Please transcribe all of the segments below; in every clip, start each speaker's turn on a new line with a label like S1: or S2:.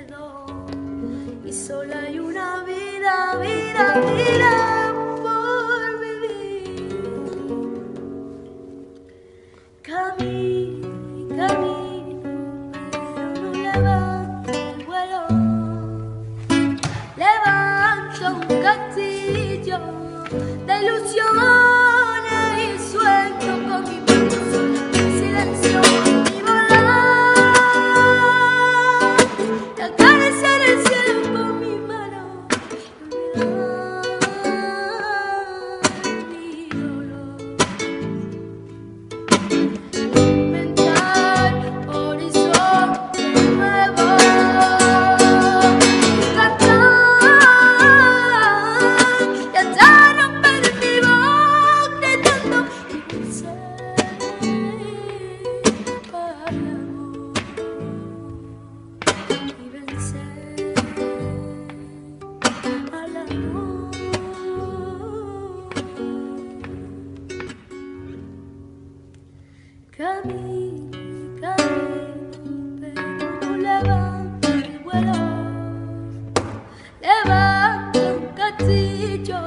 S1: quedó y solo hay una vida, vida, vida por vivir. Camino, camino, pero no levanto el vuelo. Levanto un castillo de ilusiones y sueño con mi mano sola, en silencio y volar y acariciar el cielo con mi mano y olvidar mi dolor. Inventar horizontes nuevos, cantar y hasta romper mi voz gritando y vencer al amor y vencer al amor. Camino, camino, pero no levanto el vuelo. Levanto un castillo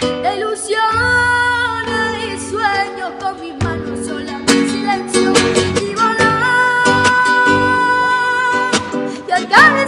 S1: de ilusiones y sueños con mis manos solas en silencio y volar y acariciar